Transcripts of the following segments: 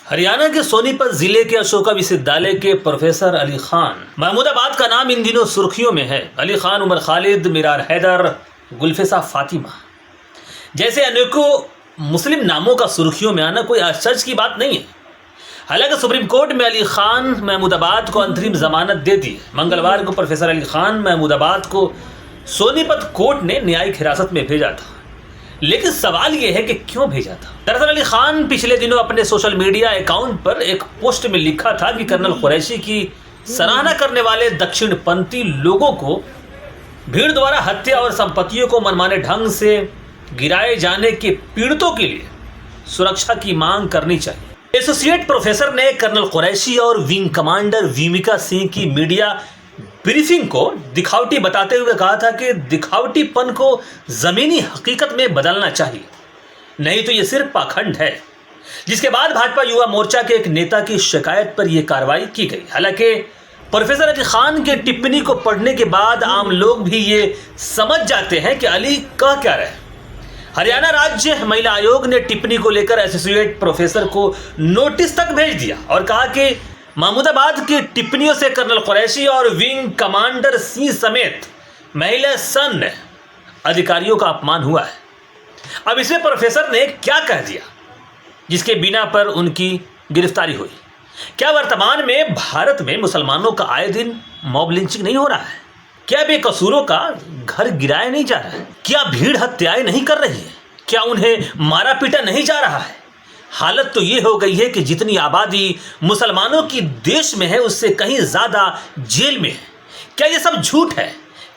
हरियाणा के सोनीपत जिले के अशोका विश्वविद्यालय के प्रोफेसर अली खान महमूदाबाद का नाम इन दिनों सुर्खियों में है। अली खान, उमर खालिद, मीरार हैदर, गुलफिसा फातिमा जैसे अनेकों मुस्लिम नामों का सुर्खियों में आना कोई आश्चर्य की बात नहीं है। हालांकि सुप्रीम कोर्ट में अली खान महमूदाबाद को अंतरिम जमानत दे दी। मंगलवार को प्रोफेसर अली खान महमूदाबाद को सोनीपत कोर्ट ने न्यायिक हिरासत में भेजा था। लेकिन सवाल यह है कि क्यों भेजा था। दरअसल अली खान पिछले दिनों अपने सोशल मीडिया अकाउंट पर एक पोस्ट में लिखा था कि कर्नल कुरैशी की सराहना करने वाले दक्षिणपंथी लोगों को भीड़ द्वारा हत्या और संपत्तियों को मनमाने ढंग से गिराए जाने के पीड़ितों के लिए सुरक्षा की मांग करनी चाहिए। एसोसिएट प्रोफेसर ने कर्नल कुरैशी और विंग कमांडर वीमिका सिंह की मीडिया ब्रीफिंग को दिखावटी बताते हुए कहा था कि दिखावटीपन को जमीनी हकीकत में बदलना चाहिए, नहीं तो ये सिर्फ पाखंड है। जिसके बाद भाजपा युवा मोर्चा के एक नेता की शिकायत पर यह कार्रवाई की गई। हालांकि प्रोफेसर अली खान के टिप्पणी को पढ़ने के बाद आम लोग भी ये समझ जाते हैं कि अली कह क्या रहे। हरियाणा राज्य महिला आयोग ने टिप्पणी को लेकर एसोसिएट प्रोफेसर को नोटिस तक भेज दिया और कहा कि महमूदाबाद की टिप्पणियों से कर्नल कुरैशी और विंग कमांडर सिंह समेत महिला सैन्य अधिकारियों का अपमान हुआ है। अब इसमें प्रोफेसर ने क्या कह दिया जिसके बिना पर उनकी गिरफ्तारी हुई? क्या वर्तमान में भारत में मुसलमानों का आए दिन मॉब लिंचिंग नहीं हो रहा है? क्या बेकसूरों का घर गिराया नहीं जा रहा है? क्या भीड़ हत्याएं नहीं कर रही है? क्या उन्हें मारा पीटा नहीं जा रहा है? हालत तो ये हो गई है कि जितनी आबादी मुसलमानों की देश में है उससे कहीं ज़्यादा जेल में है। क्या ये सब झूठ है?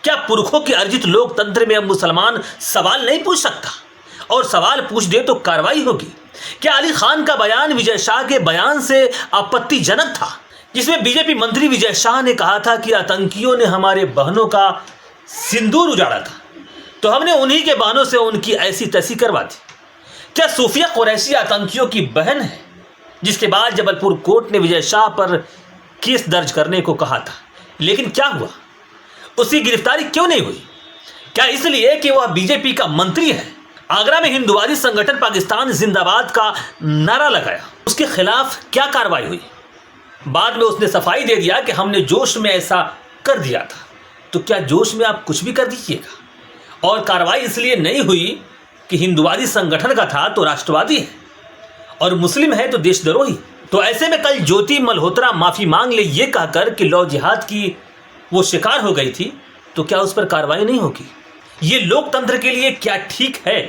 क्या पुरखों की अर्जित लोकतंत्र में अब मुसलमान सवाल नहीं पूछ सकता? और सवाल पूछ दे तो कार्रवाई होगी? क्या अली खान का बयान विजय शाह के बयान से आपत्तिजनक था, जिसमें बीजेपी मंत्री विजय शाह ने कहा था कि आतंकियों ने हमारे बहनों का सिंदूर उजाड़ा था तो हमने उन्हीं के बहनों से उनकी ऐसी तैसी करवा दी? क्या सूफिया कुरैशी आतंकियों की बहन है? जिसके बाद जबलपुर कोर्ट ने विजय शाह पर केस दर्ज करने को कहा था, लेकिन क्या हुआ? उसकी गिरफ्तारी क्यों नहीं हुई? क्या इसलिए कि वह बीजेपी का मंत्री है? आगरा में हिंदुवादी संगठन पाकिस्तान जिंदाबाद का नारा लगाया, उसके खिलाफ क्या कार्रवाई हुई? बाद में उसने सफाई दे दिया कि हमने जोश में ऐसा कर दिया था। तो क्या जोश में आप कुछ भी कर दीजिएगा? और कार्रवाई इसलिए नहीं हुई कि हिंदुवादी संगठन का था तो राष्ट्रवादी है और मुस्लिम है तो देशद्रोही। तो ऐसे में कल ज्योति मल्होत्रा माफी मांग ले ये कहकर कि लव जिहाद की वो शिकार हो गई थी, तो क्या उस पर कार्रवाई नहीं होगी? ये लोकतंत्र के लिए क्या ठीक है?